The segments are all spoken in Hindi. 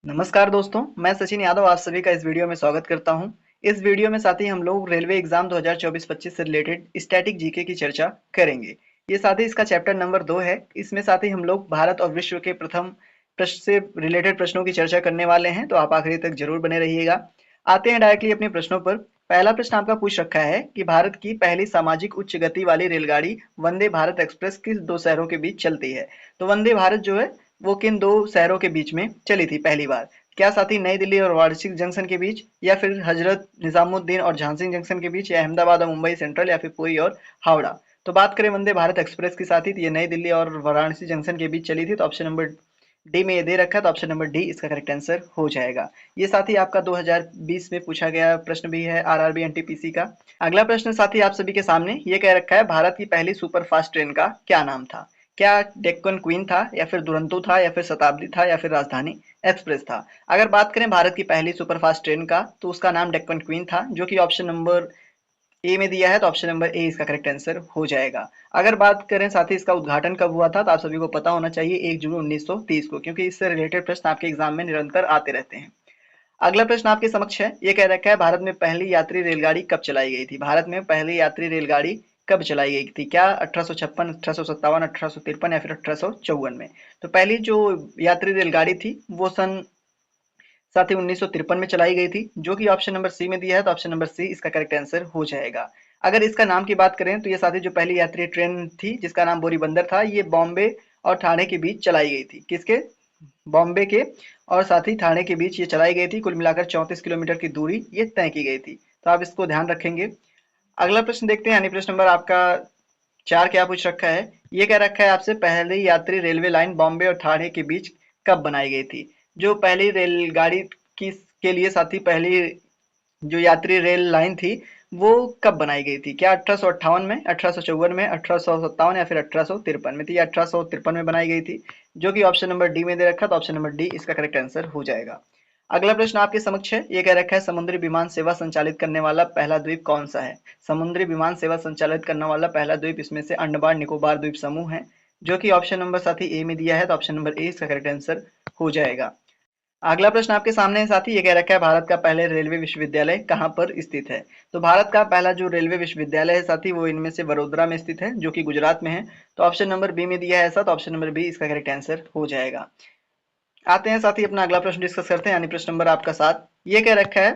नमस्कार दोस्तों, मैं सचिन यादव आप सभी का इस वीडियो में स्वागत करता हूं। इस वीडियो में साथ ही हम लोग रेलवे एग्जाम 2024-25 से रिलेटेड स्टैटिक जीके की चर्चा करेंगे। ये साथ ही इसका चैप्टर नंबर 2 है। इसमें साथ ही हम लोग भारत और विश्व के प्रथम प्रश्न से रिलेटेड प्रश्नों की चर्चा करने वाले हैं, तो आप आखिरी तक जरूर बने रहिएगा। आते हैं डायरेक्टली अपने प्रश्नों पर। पहला प्रश्न आपका पूछ रखा है कि भारत की पहली सामाजिक उच्च गति वाली रेलगाड़ी वंदे भारत एक्सप्रेस किस दो शहरों के बीच चलती है? तो वंदे भारत जो है वो किन दो शहरों के बीच में चली थी पहली बार? क्या साथी नई दिल्ली और वाराणसी जंक्शन के बीच, या फिर हजरत निजामुद्दीन और झांसी जंक्शन के बीच, या अहमदाबाद और मुंबई सेंट्रल, या फिर पुरी और हावड़ा? तो बात करें वंदे भारत एक्सप्रेस की साथी, तो ये नई दिल्ली और वाराणसी जंक्शन के बीच चली थी। तो ऑप्शन नंबर डी में ये दे रखा है, तो ऑप्शन नंबर डी इसका करेक्ट आंसर हो जाएगा। ये साथी आपका 2020 में पूछा गया प्रश्न भी है आरआरबी एनटीपीसी का। अगला प्रश्न साथी आप सभी के सामने ये कह रखा है, भारत की पहली सुपरफास्ट ट्रेन का क्या नाम था? क्या डेक्कन क्वीन था, या फिर दुरंतो था, या फिर शताब्दी था, या फिर राजधानी एक्सप्रेस था? अगर बात करें भारत की पहली सुपरफास्ट ट्रेन का, तो उसका नाम डेक्कन क्वीन था, जो कि ऑप्शन नंबर ए में दिया है। तो ऑप्शन नंबर ए इसका करेक्ट आंसर हो जाएगा। अगर बात करें साथ ही इसका उद्घाटन कब हुआ था, तो आप सभी को पता होना चाहिए 1 जून 1930 को, क्योंकि इससे रिलेटेड प्रश्न आपके एग्जाम में निरंतर आते रहते हैं। अगला प्रश्न आपके समक्ष है, ये कह रखा है, भारत में पहली यात्री रेलगाड़ी कब चलाई गई थी? भारत में पहली यात्री रेलगाड़ी कब चलाई गई थी? क्या 1856, 1857, 1853, या फिर 1854 में? तो पहली जो यात्री रेलगाड़ी थी वो सन साथ ही 1953 में चलाई गई थी, जो कि ऑप्शन नंबर सी में दिया है। तो ऑप्शन नंबर सी इसका करेक्ट आंसर हो जाएगा। अगर इसका नाम की बात करें, तो ये साथी जो पहली यात्री ट्रेन थी जिसका नाम बोरीबंदर था, ये बॉम्बे और ठाणे के बीच चलाई गई थी। किसके? बॉम्बे के और साथ ही ठाणे के बीच ये चलाई गई थी। कुल मिलाकर 34 किलोमीटर की दूरी ये तय की गई थी, तो आप इसको ध्यान रखेंगे। अगला प्रश्न देखते हैं, यानी प्रश्न नंबर आपका 4 क्या पूछ रखा है? ये कह रखा है आपसे, पहली यात्री रेलवे लाइन बॉम्बे और ठाणे के बीच कब बनाई गई थी? जो पहली रेलगाड़ी की के लिए साथी पहली जो यात्री रेल लाइन थी वो कब बनाई गई थी? क्या 1858 में, 1854 में, 1857, या फिर 1853 में? थी 1853 में बनाई गई थी, जो कि ऑप्शन नंबर डी में दे रखा। तो ऑप्शन नंबर डी इसका करेक्ट आंसर हो जाएगा। अगला प्रश्न आपके समक्ष है, ये कह रखा है, समुद्री विमान सेवा संचालित करने वाला पहला द्वीप कौन सा है? समुद्री विमान सेवा संचालित करने वाला पहला द्वीप इसमें से अंडमान निकोबार द्वीप समूह है, जो कि ऑप्शन नंबर साथी ए में दिया है। तो ऑप्शन नंबर ए इसका करेक्ट आंसर हो जाएगा। अगला प्रश्न आपके सामने है साथी, ये कह रखा है, भारत का पहले रेलवे विश्वविद्यालय कहाँ पर स्थित है? तो भारत का पहला जो रेलवे विश्वविद्यालय है साथी वो इनमें से वडोदरा में स्थित है, जो कि गुजरात में है। तो ऑप्शन नंबर बी में दिया है ऐसा, तो ऑप्शन नंबर बी इसका करेक्ट आंसर हो जाएगा। आते हैं साथी अपना अगला प्रश्न डिस्कस करते हैं, यानी प्रश्न नंबर आपका 7। ये कह रखा है,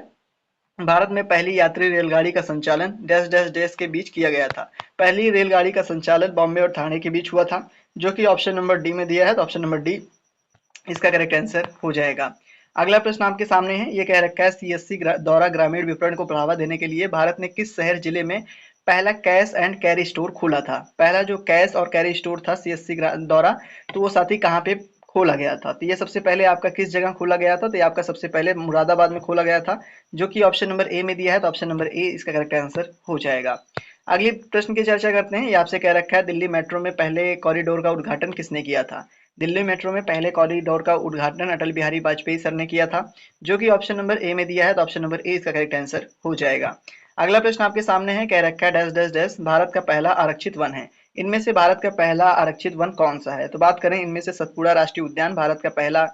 भारत में पहली यात्री रेलगाड़ी का संचालन डैश डैश डैश के बीच किया गया था। पहली रेलगाड़ी का संचालन बॉम्बे और ठाणे के बीच हुआ था, जो कि ऑप्शन नंबर डी में दिया है। तो ऑप्शन नंबर डी इसका करेक्ट आंसर हो जाएगा। अगला प्रश्न आपके सामने है, ये कह रखा है, सीएससी द्वारा ग्रामीण विपणन को बढ़ावा देने के लिए भारत ने किस शहर जिले में पहला कैश एंड कैरी स्टोर खोला था? पहला जो कैश और कैरी स्टोर था सीएससी द्वारा, तो वो साथी कहाँ पे खोला गया था? तो ये सबसे पहले आपका किस जगह खोला गया था? तो ये आपका सबसे पहले मुरादाबाद में खोला गया था, जो कि ऑप्शन नंबर ए में दिया है। तो ऑप्शन नंबर ए इसका करेक्ट आंसर हो जाएगा। अगली प्रश्न की चर्चा करते हैं। ये आपसे कह रखा है, दिल्ली मेट्रो में पहले कॉरिडोर का उद्घाटन किसने किया था? दिल्ली मेट्रो में पहले कॉरिडोर का उद्घाटन अटल बिहारी वाजपेयी सर ने किया था, जो कि ऑप्शन नंबर ए में दिया है। तो ऑप्शन नंबर ए इसका करेक्ट आंसर हो जाएगा। अगला प्रश्न आपके सामने है, कह रखा है, डैश डैश डैश भारत का पहला आरक्षित वन है। इनमें से भारत का पहला आरक्षित वन कौन सा है? तो बात करें इनमें से सतपुड़ा राष्ट्रीय उद्यान भारत का पहला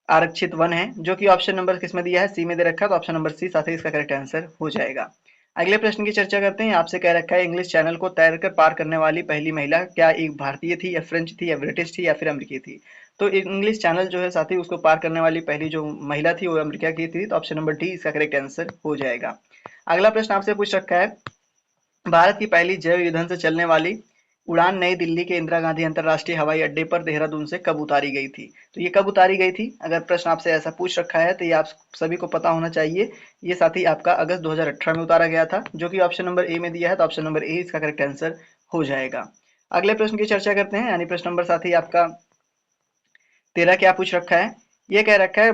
आरक्षित वन है, जो कि ऑप्शन नंबर किसमें दिया है? सी में दे रखा है। तो ऑप्शन नंबर सी साथ ही इसका करेक्ट आंसर हो जाएगा। अगले प्रश्न की चर्चा करते हैं। आपसे कह रखा है, इंग्लिश चैनल को तैरकर पार करने वाली पहली महिला क्या एक भारतीय थी, या फ्रेंच थी, या ब्रिटिश थी, या फिर अमेरिकी थी? तो इंग्लिश चैनल जो है साथी उसको पार करने वाली पहली जो महिला थी वो अमेरिका की थी। तो ऑप्शन नंबर डी इसका करेक्ट आंसर हो जाएगा। अगला प्रश्न आपसे पूछ रखा है, भारत की पहली जैव ईंधन से चलने वाली उड़ान नई दिल्ली के इंदिरा गांधी अंतरराष्ट्रीय हवाई अड्डे पर देहरादून से कब उतारी गई थी? तो ये कब उतारी गई थी? अगर प्रश्न आपसे ऐसा पूछ रखा है तो ये आप सभी को पता होना चाहिए। ये साथी आपका अगस्त 2018 में उतारा गया था, जो कि ऑप्शन नंबर ए में दिया है। तो ऑप्शन नंबर ए इसका करेक्ट आंसर हो जाएगा। अगले प्रश्न की चर्चा करते हैं, यानी प्रश्न नंबर साथी आपका 13 क्या पूछ रखा है? ये कह रखा है,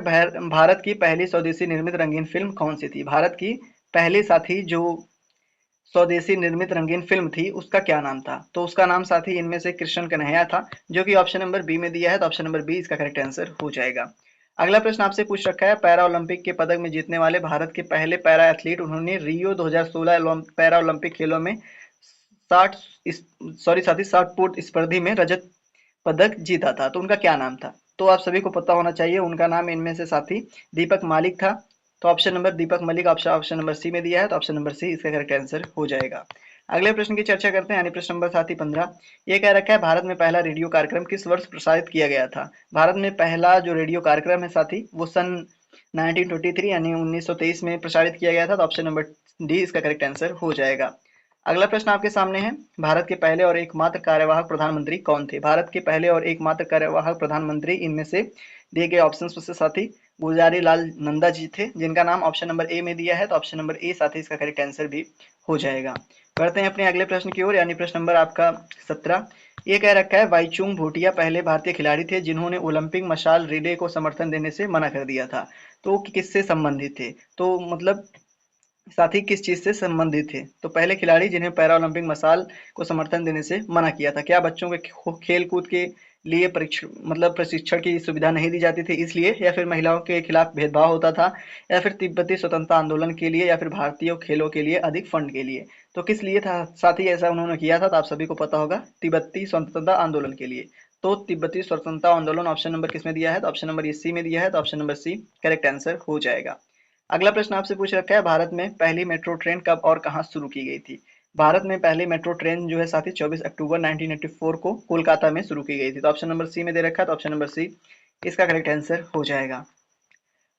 भारत की पहली स्वदेशी निर्मित रंगीन फिल्म कौन सी थी? भारत की पहली साथी जो स्वदेशी निर्मित रंगीन फिल्म थी उसका क्या नाम था? तो उसका नाम साथी इनमें से कृष्ण कन्हैया था, जो कि ऑप्शन नंबर बी में दिया है। तो ऑप्शन नंबर बी इसका करेक्ट आंसर हो जाएगा। अगला प्रश्न आपसे पूछ रखा है, पैरा ओलंपिक के पदक में जीतने वाले भारत के पहले पैरा एथलीट, उन्होंने रियो 2016 पैरा ओलंपिक खेलों में 60 सॉरी साथी 60 फुट स्पर्धी में रजत पदक जीता था, तो उनका क्या नाम था? तो आप सभी को पता होना चाहिए उनका नाम इनमें से साथी दीपक मालिक था। तो ऑप्शन नंबर दीपक मलिक ऑप्शन नंबर सी में दिया है, तो ऑप्शन नंबर सी इसका करेक्ट आंसर हो जाएगा। अगले प्रश्न की चर्चा करते हैं, यानी प्रश्न नंबर साथी 15। ये कह रखा है भारत में पहला रेडियो कार्यक्रम किस वर्ष प्रसारित किया गया था। भारत में पहला जो रेडियो कार्यक्रम है साथी वो सन 1923 यानी 1923 में प्रसारित किया गया था। तो ऑप्शन नंबर डी इसका करेक्ट आंसर हो जाएगा। अगला प्रश्न आपके सामने है, भारत के पहले और एकमात्र कार्यवाहक प्रधानमंत्री कौन थे। भारत के पहले और एकमात्र कार्यवाहक प्रधानमंत्री इनमें से दिए गए ऑप्शंस में से साथी गुलजारी लाल नंदा जी थे, जिनका नाम ऑप्शन नंबर ए में दिया है। तो ऑप्शन नंबर ए साथी इसका करेक्ट आंसर भी हो जाएगा। बढ़ते हैं अपने अगले प्रश्न की ओर, यानी प्रश्न नंबर आपका 17। ये कह रखा है वाईचुंग भूटिया पहले भारतीय खिलाड़ी थे जिन्होंने ओलंपिक मशाल रिले को समर्थन देने से मना कर दिया था। तो किससे संबंधित थे, तो मतलब साथ ही किस चीज से संबंधित थे। तो पहले खिलाड़ी जिन्हें पैरा ओलंपिक मसाल को समर्थन देने से मना किया था, क्या बच्चों के खेल कूद के लिए प्रशिक्षण की सुविधा नहीं दी जाती थी इसलिए, या फिर महिलाओं के खिलाफ भेदभाव होता था, या फिर तिब्बती स्वतंत्रता आंदोलन के लिए, या फिर भारतीय खेलों के लिए अधिक फंड के लिए। तो किस लिए था साथ ही ऐसा उन्होंने किया था, तो आप सभी को पता होगा तिब्बती स्वतंत्रता आंदोलन के लिए। तो तिब्बती स्वतंत्रता आंदोलन ऑप्शन नंबर किसमें दिया है, तो ऑप्शन नंबर सी में दिया है। तो option number C correct answer हो जाएगा। अगला प्रश्न आपसे पूछ रखा है, भारत में पहली मेट्रो ट्रेन कब और कहां शुरू की गई थी। भारत में पहली मेट्रो ट्रेन जो है साथी 24 अक्टूबर 1984 को कोलकाता में शुरू की गई थी। तो ऑप्शन नंबर सी में दे रखा है, तो ऑप्शन नंबर सी इसका करेक्ट आंसर हो जाएगा।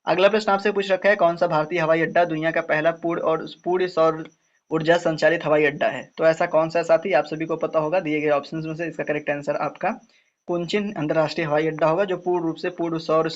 अगला प्रश्न आपसे पूछ रखा है, कौन सा भारतीय हवाई अड्डा दुनिया का पहला पूर्ण सौर ऊर्जा संचालित हवाई अड्डा है। तो ऐसा कौन सा है साथी, आप सभी को पता होगा दिए गए ऑप्शंस में से इसका करेक्ट आंसर आपका कुंचिन अंतरराष्ट्रीय हवाई अड्डा होगा, जो पूर्ण रूप से पूर्ण सौर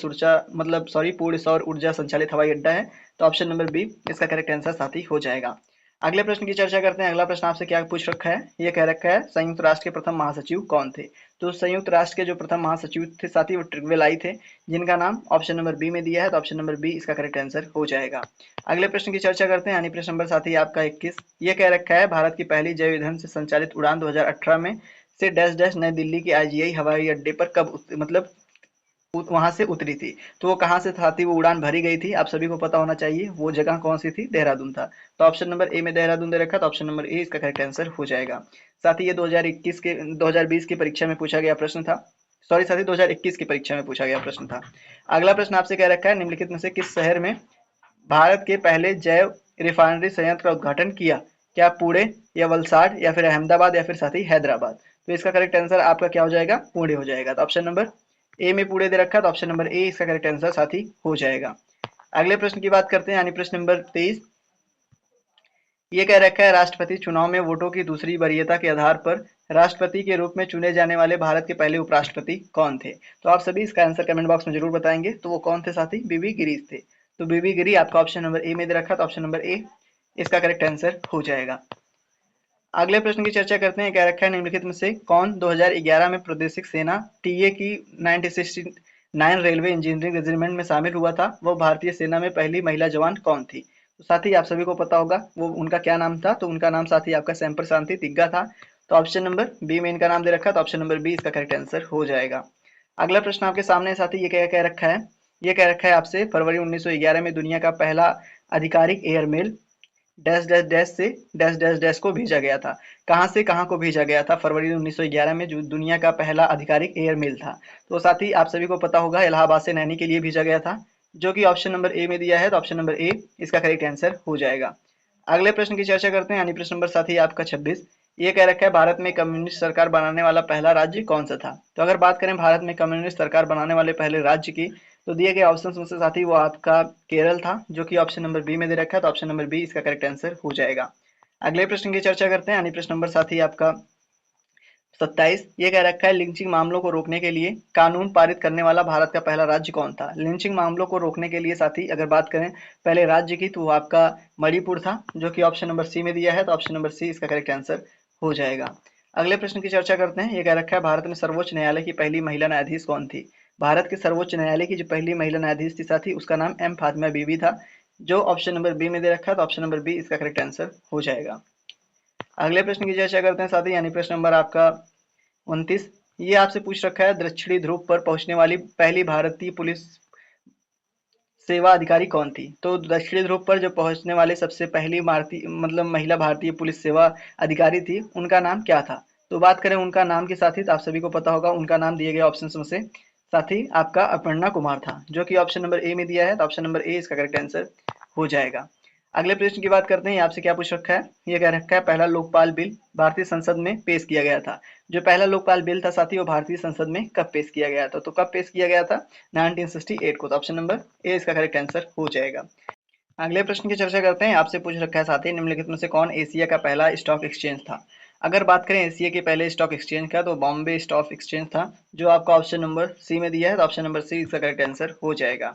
ऊर्जा संचालित हवाई अड्डा है। तो ऑप्शन नंबर बी इसका करेक्ट आंसर साथी हो जाएगा। अगले प्रश्न की चर्चा करते हैं। अगला प्रश्न आपसे क्या पूछ रखा है, ये कह रखा है संयुक्त राष्ट्र के प्रथम महासचिव कौन थे। तो संयुक्त राष्ट्र के जो प्रथम महासचिव थे साथी वो ट्रिगवेलाई थे, जिनका नाम ऑप्शन नंबर बी में दिया है। तो ऑप्शन नंबर बी इसका करेक्ट आंसर हो जाएगा। अगले प्रश्न की चर्चा करते हैं, यानी प्रश्न नंबर साथी आपका 21। ये कह रखा है भारत की पहली जैव ईंधन से संचालित उड़ान 2018 में से डैश डैश नई दिल्ली के आईजीआई हवाई अड्डे पर कब वहां से उतरी थी। तो वो कहाँ से था थी वो उड़ान भरी गई थी, आप सभी को पता होना चाहिए वो जगह कौन सी थी, देहरादून था। तो ऑप्शन नंबर ए में देहरादून दे रखा, तो ऑप्शन नंबर ए इसका करेक्ट आंसर हो जाएगा। साथ ही ये 2020 की परीक्षा में पूछा गया प्रश्न था। सॉरी साथी 2021 की परीक्षा में पूछा गया प्रश्न था। अगला प्रश्न आपसे कह रखा है, निम्नलिखित में से किस शहर में भारत के पहले जैव रिफाइनरी संयंत्र का उद्घाटन किया। क्या पुणे या वलसाड या फिर अहमदाबाद या फिर साथी हैदराबाद। तो इसका करेक्ट आंसर आपका क्या हो जाएगा, पुणे हो जाएगा। तो ऑप्शन नंबर ए में पुणे दे रखा है, तो ऑप्शन नंबर ए इसका करेक्ट आंसर साथी हो जाएगा। अगले प्रश्न की बात करते हैं, यानी प्रश्न नंबर 23। ये कह रखा है राष्ट्रपति चुनाव में वोटों की दूसरी वरीयता के आधार पर राष्ट्रपति के रूप में चुने जाने वाले भारत के पहले उपराष्ट्रपति कौन थे। तो आप सभी इसका आंसर कमेंट बॉक्स में जरूर बताएंगे। तो वो कौन थे साथी, बीबी गिरीश थे। तो बीबी गिरी आपका ऑप्शन नंबर ए में दे रखा, तो ऑप्शन नंबर ए इसका करेक्ट आंसर हो जाएगा। अगले प्रश्न की चर्चा करते हैं, क्या रखा है निम्नलिखित में से कौन 2011 में प्रादेशिक सेना टीए की 1969 रेलवे इंजीनियरिंग रेजिमेंट में शामिल हुआ था, वह भारतीय सेना में पहली महिला जवान कौन थी। तो साथी आप सभी को पता होगा वो उनका क्या नाम था, तो उनका नाम साथी आपका सैम शांति तिग्गा था। तो ऑप्शन नंबर बी में इनका नाम दे रखा, तो ऑप्शन नंबर बी इसका करेक्ट आंसर हो जाएगा। अगला प्रश्न आपके सामने साथी ये क्या कह रखा है, ये कह रखा है आपसे फरवरी 1911 में दुनिया का पहला आधिकारिक एयरमेल डैश डैश डैश से डैश डैश डैश को भेजा गया था। कहाँ से कहाँ को भेजा गया था फरवरी 1911 में, जो दुनिया का पहला आधिकारिक एयरमेल था। तो साथ ही आप सभी को पता होगा इलाहाबाद से नैनी के लिए भेजा गया था, जो कि ऑप्शन नंबर ए में दिया है। तो ऑप्शन नंबर ए इसका करेक्ट आंसर हो जाएगा। अगले प्रश्न की चर्चा करते हैं, यानी प्रश्न नंबर साथी आपका 26। ये कह रखा है भारत में कम्युनिस्ट सरकार बनाने वाला पहला राज्य कौन सा था। तो अगर बात करें भारत में कम्युनिस्ट सरकार बनाने वाले पहले राज्य की, तो दिए गए ऑप्शंस में से साथी वो आपका केरल था, जो कि ऑप्शन नंबर बी में दे रखा है। तो ऑप्शन नंबर बी इसका करेक्ट आंसर हो जाएगा। अगले प्रश्न की चर्चा करते हैं, यानी प्रश्न नंबर साथी आपका 27। ये कह रखा है लिंचिंग मामलों को रोकने के लिए कानून पारित करने वाला भारत का पहला राज्य कौन था। लिंचिंग मामलों को रोकने के लिए साथी अगर बात करें पहले राज्य की, तो वो आपका मणिपुर था, जो कि ऑप्शन नंबर सी में दिया है। तो ऑप्शन नंबर सी इसका करेक्ट आंसर हो जाएगा। अगले प्रश्न की चर्चा करते हैं, ये कह रखा है भारत में सर्वोच्च न्यायालय की पहली महिला न्यायाधीश कौन थी। भारत के सर्वोच्च न्यायालय की जो पहली महिला न्यायाधीश थी साथी उसका नाम एम फातिमा बीबी था, जो ऑप्शन नंबर बी में दे रखा है। तो ऑप्शन नंबर बी इसका करेक्ट आंसर हो जाएगा। अगले प्रश्न की चर्चा करते हैं साथी, यानी प्रश्न नंबर आपका 29। ये आपसे पूछ रखा है दक्षिणी ध्रुव पर पहुंचने वाली पहली भारतीय पुलिस सेवा अधिकारी कौन थी। तो दक्षिणी ध्रुव पर जो पहुंचने वाले सबसे पहली भारतीय महिला भारतीय पुलिस सेवा अधिकारी थी, उनका नाम क्या था। तो बात करें उनका नाम के साथ ही, तो आप सभी को पता होगा उनका नाम दिए गए ऑप्शन में से साथ ही आपका अपर्णा कुमार था, जो कि ऑप्शन नंबर ए में दिया है, तो ऑप्शन नंबर ए इसका करेक्ट आंसर हो जाएगा। अगले प्रश्न की बात करते हैं, आपसे क्या पूछ रखा है, ये कह रखा है पहला लोकपाल बिल भारतीय संसद में पेश किया गया था। जो पहला लोकपाल बिल था साथी, वो भारतीय संसद में कब पेश किया गया था, तो कब पेश किया गया था, 1968 को, तो ऑप्शन नंबर ए इसका करेक्ट आंसर हो जाएगा। अगले प्रश्न की चर्चा करते हैं, आपसे पूछ रखा है साथी, निम्नलिखित में से कौन एशिया का पहला स्टॉक एक्सचेंज था। अगर बात करें एशिया के पहले स्टॉक एक्सचेंज का, तो बॉम्बे स्टॉक एक्सचेंज था, जो आपका ऑप्शन नंबर सी में दिया है, तो ऑप्शन नंबर सी इसका करेक्ट आंसर हो जाएगा।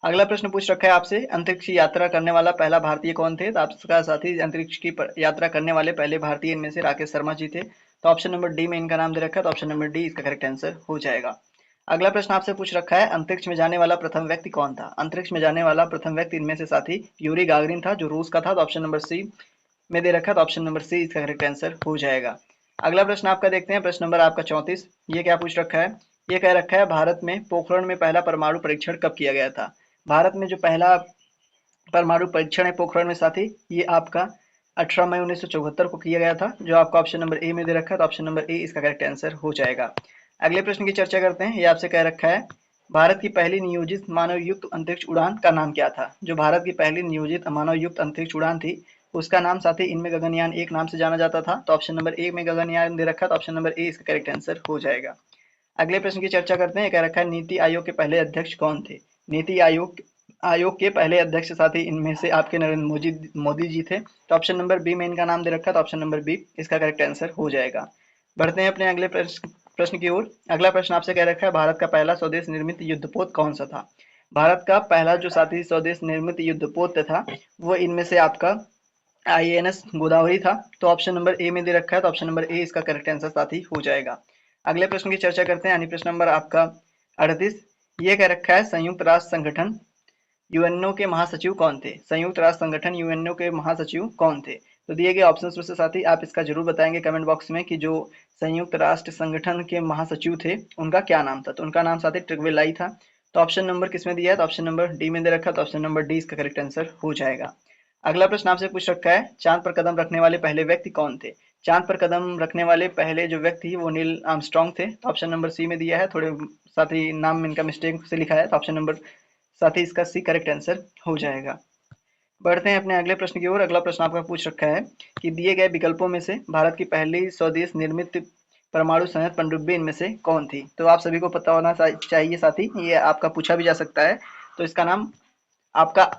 अगला प्रश्न पूछ रखा है आपसे, अंतरिक्ष की यात्रा करने वाला पहला भारतीय कौन थे, तो आपका साथी अंतरिक्ष की यात्रा करने वाले पहले भारतीय इनमें से राकेश शर्मा जी थे, तो ऑप्शन नंबर डी में इनका नाम दे रखा है, तो ऑप्शन नंबर डी इसका करेक्ट आंसर हो जाएगा। अगला प्रश्न आपसे पूछ रखा है, अंतरिक्ष में जाने वाला प्रथम व्यक्ति कौन था। अंतरिक्ष में जाने वाला प्रथम व्यक्ति इनमें से साथी यूरी गागरिन था, जो रूस का था, तो ऑप्शन नंबर सी में दे रखा है, तो ऑप्शन नंबर सी इसका करेक्ट आंसर हो जाएगा। अगला प्रश्न आपका देखते हैं, प्रश्न नंबर आपका 34। ये क्या पूछ रखा है, ये कह रखा है भारत में पोखरण में पहला परमाणु परीक्षण कब किया गया था। भारत में जो पहला परमाणु परीक्षण है पोखरण में साथी, ये आपका 18 मई 1974 को किया गया था, जो आपका ऑप्शन नंबर ए में दे रखा है, तो ऑप्शन नंबर ए इसका करेक्ट आंसर हो जाएगा। अगले प्रश्न की चर्चा करते हैं, ये आपसे कह रखा है, भारत की पहली नियोजित मानव युक्त अंतरिक्ष उड़ान का नाम क्या था। जो भारत की पहली नियोजित मानव युक्त अंतरिक्ष उड़ान थी, उसका नाम साथी इनमें गगनयान एक नाम से जाना जाता था, तो ऑप्शन नंबर ए में गगनयान दे रखा है, तो ऑप्शन नंबर ए इसका करेक्ट आंसर हो जाएगा। अगले प्रश्न की चर्चा करते हैं, कह रखा है नीति आयोग के पहले अध्यक्ष कौन थे। नीति आयोग आयोग के पहले अध्यक्ष साथी इनमें से आपके नरेंद्र मोदी जी थे, तो ऑप्शन नंबर बी में इनका नाम दे रखा है, तो ऑप्शन नंबर बी इसका करेक्ट आंसर हो जाएगा। बढ़ते हैं अपने अगले प्रश्न की ओर। अगला प्रश्न आपसे कह रखा है, भारत का पहला स्वदेश निर्मित युद्धपोत कौन सा था। भारत का पहला जो साथी स्वदेश निर्मित युद्धपोत था, वो इनमें से आपका आईएनएस गोदावरी था, तो ऑप्शन नंबर ए में दे रखा है, तो ऑप्शन नंबर ए इसका करेक्ट आंसर साथी हो जाएगा। अगले प्रश्न की चर्चा करते हैं, यानी प्रश्न नंबर आपका 38। ये कह रखा है, संयुक्त राष्ट्र संगठन यूएनओ के महासचिव कौन थे। संयुक्त राष्ट्र संगठन यूएनओ के महासचिव कौन थे, तो दिए गए ऑप्शंस में से साथी आप इसका जरूर बताएंगे कमेंट बॉक्स में कि जो संयुक्त राष्ट्र संगठन के महासचिव थे उनका क्या नाम था, तो उनका नाम साथी ट्रिगवेलाई था, तो ऑप्शन नंबर किसमें दिया है, तो ऑप्शन नंबर डी में दे रखा है, तो ऑप्शन नंबर डी इसका करेक्ट आंसर हो जाएगा। अगला प्रश्न आपसे पूछ रखा है, चांद पर कदम रखने वाले पहले व्यक्ति कौन थे। चांद पर कदम रखने वाले पहले जो व्यक्ति वो नील आर्मस्ट्रांग थे, तो ऑप्शन नंबर सी में दिया है, थोड़े साथ ही नाम में इनका मिस्टेक से लिखा है, तो ऑप्शन नंबर साथ ही इसका सी करेक्ट आंसर हो जाएगा। बढ़ते हैं अपने अगले प्रश्न की ओर। अगला प्रश्न आपका पूछ रखा है कि दिए गए विकल्पों में से भारत की पहली स्वदेश निर्मित परमाणु संयंत्र पनडुब्बी इनमें से कौन थी। तो आप सभी को पता होना चाहिए साथी, ये आपका पूछा भी जा सकता है, तो इसका नाम आपका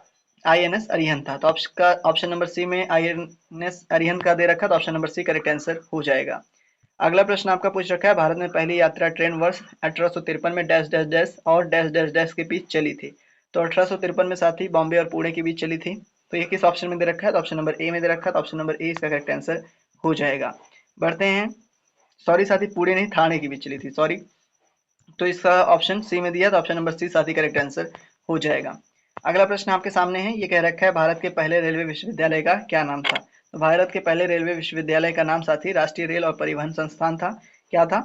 आईएनएस अरिहंत था, तो आपका ऑप्शन नंबर सी में आईएनएस अरिहंत का दे रखा, तो option number C correct answer हो जाएगा। अगला प्रश्न आपका पूछ रखा है, भारत में पहली यात्रा ट्रेन वर्ष 1853 में डैश डैश डैश और डैश डैश डैश के बीच चली थी। तो 1853 में साथी बॉम्बे और पुणे के बीच चली थी, तो ये किस ऑप्शन में दे रखा है, तो ऑप्शन नंबर ए में दे रखा है, तो ऑप्शन नंबर ए इसका करेक्ट आंसर हो जाएगा। बढ़ते हैं, सॉरी साथी पुणे नहीं थाने के बीच चली थी, सॉरी, तो इसका ऑप्शन सी में दिया, तो ऑप्शन नंबर सी साथी करेक्ट आंसर हो जाएगा। अगला प्रश्न आपके सामने है, ये कह रखा है भारत के पहले रेलवे विश्वविद्यालय का क्या नाम था। तो भारत के पहले रेलवे विश्वविद्यालय का नाम साथी राष्ट्रीय रेल और परिवहन संस्थान था। क्या था,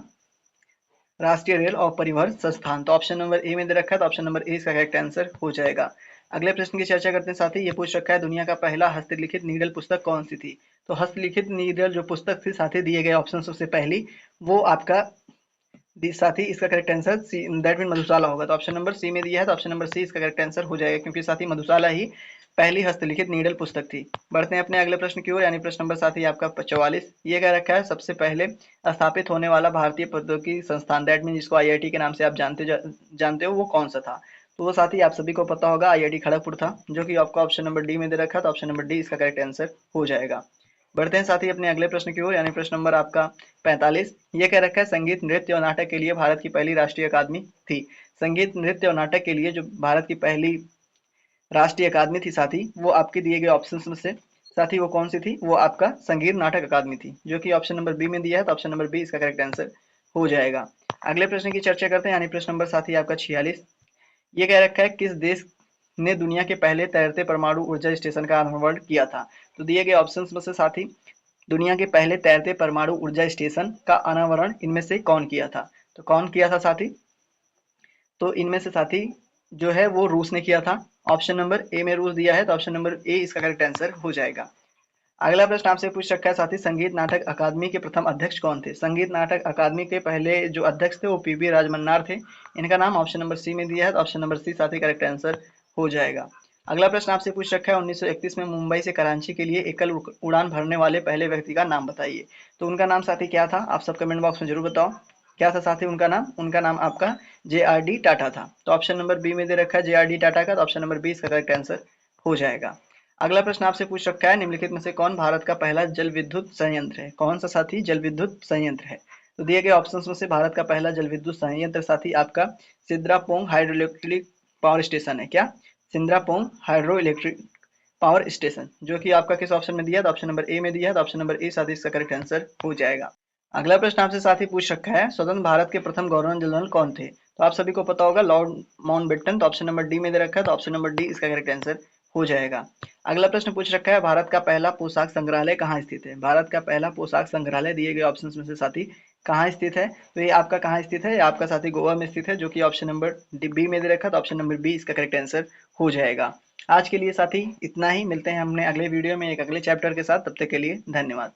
राष्ट्रीय रेल और परिवहन संस्थान, तो ऑप्शन नंबर ए में दे रखा है, तो ऑप्शन नंबर ए इसका करेक्ट आंसर हो जाएगा। अगले प्रश्न की चर्चा करते हैं साथी, ये पूछ रखा है दुनिया का पहला हस्तलिखित नीडल पुस्तक कौन सी थी। तो हस्तलिखित नीडल जो पुस्तक थी साथी दिए गए ऑप्शन सबसे पहली, वो आपका साथी इसका correct answer C that mean Madhushala होगा, तो ऑप्शन नंबर सी में दिया है, तो ऑप्शन नंबर सी इसका करेक्ट आंसर हो जाएगा, क्योंकि साथी मधुशाला ही पहली हस्तलिखित नीडल पुस्तक थी। बढ़ते हैं अपने अगले प्रश्न की ओर, यानी प्रश्न नंबर साथी आपका 44। ये कह रखा है सबसे पहले स्थापित होने वाला भारतीय प्रौद्योगिकी संस्थान, दैट मीन जिसको आईआईटी के नाम से आप जानते हो, वो कौन सा था। तो वो साथी आप सभी को पता होगा आईआईटी खड़गपुर था, जो कि आपका ऑप्शन नंबर डी में दे रखा है, तो ऑप्शन नंबर डी इसका करेक्ट आंसर हो जाएगा। बढ़ते हैं साथी अपने अगले प्रश्न की ओर, यानी प्रश्न नंबर आपका 45। ये कह रखा है संगीत नृत्य और नाटक के लिए भारत की पहली राष्ट्रीय अकादमी थी। संगीत नृत्य और नाटक के लिए जो भारत की पहली राष्ट्रीय अकादमी थी साथी, वो आपके दिए गए ऑप्शंस में से साथी वो कौन सी थी, वो आपका संगीत नाटक अकादमी थी, जो कि ऑप्शन नंबर बी में दिया है, तो ऑप्शन नंबर बी इसका करेक्ट आंसर हो जाएगा। अगले प्रश्न की चर्चा करते हैं, यानी प्रश्न नंबर साथी आपका 46। ये कह रखा है किस देश ने दुनिया के पहले तैरते परमाणु ऊर्जा स्टेशन का अनावरण किया था। तो दिए गए ऑप्शंस में से साथी दुनिया के पहले तैरते परमाणु ऊर्जा स्टेशन का अनावरण इनमें से कौन किया था। तो कौन किया था साथी, तो इनमें से साथी जो है वो रूस ने किया था। ऑप्शन नंबर ए में रूस दिया है, तो ऑप्शन नंबर ए इसका करेक्ट आंसर हो जाएगा। अगला प्रश्न आपसे पूछ रखा है साथी, संगीत नाटक अकादमी के प्रथम अध्यक्ष कौन थे? संगीत नाटक अकादमी के पहले जो अध्यक्ष थे वो पीबी राजमन्नार थे। इनका नाम ऑप्शन नंबर सी में दिया है, तो ऑप्शन नंबर सी साथी करेक्ट आंसर हो जाएगा। अगला प्रश्न आपसे पूछ रखा है 1931 में मुंबई से कराची के लिए एकल उड़ान भरने वाले पहले व्यक्ति का नाम बताइए। तो उनका नाम साथी क्या था? आप सब कमेंट बॉक्स में जरूर बताओ क्या था साथी उनका नाम। उनका नाम आपका JRD टाटा था। तो ऑप्शन नंबर बी में दे रखा है JRD टाटा का, तो ऑप्शन नंबर बी इसका करेक्ट आंसर हो जाएगा। अगला प्रश्न आपसे पूछ रखा है निम्नलिखित में से कौन भारत का पहला जल विद्युत संयंत्र है? कौन सा साथी जल विद्युत संयंत्र है? तो दिए गए ऑप्शंस में से भारत का पहला जल विद्युत संयंत्र साथी आपका सिद्रापोंग हाइड्रो इलेक्ट्रिक पावर स्टेशन है। क्या? सिंद्रापोंग हाइड्रो इलेक्ट्रिक पावर स्टेशन, जो कि आपका किस ऑप्शन में दिया है? तो ऑप्शन नंबर ए में दिया है, तो ऑप्शन नंबर ए साथी इसका करेक्ट आंसर हो जाएगा। अगला प्रश्न आपसे साथी पूछ रखा है स्वतंत्र भारत के प्रथम गवर्नर जनरल कौन थे? तो आप सभी को पता होगा लॉर्ड माउंटबेटन। तो ऑप्शन नंबर डी में दे रखा है, तो ऑप्शन नंबर डी इसका करेक्ट आंसर हो जाएगा। अगला प्रश्न पूछ रखा है भारत का पहला पोशाक संग्रहालय कहाँ स्थित है? भारत का पहला पोशाक संग्रहालय दिए गए ऑप्शंस में से साथी कहाँ स्थित है? तो ये आपका कहाँ स्थित है? ये आपका साथी गोवा में स्थित है, जो कि ऑप्शन नंबर बी में दे रखा है, तो ऑप्शन नंबर बी इसका करेक्ट आंसर हो जाएगा। आज के लिए साथी इतना ही, मिलते हैं हमने अगले वीडियो में एक अगले चैप्टर के साथ। तब तक के लिए धन्यवाद।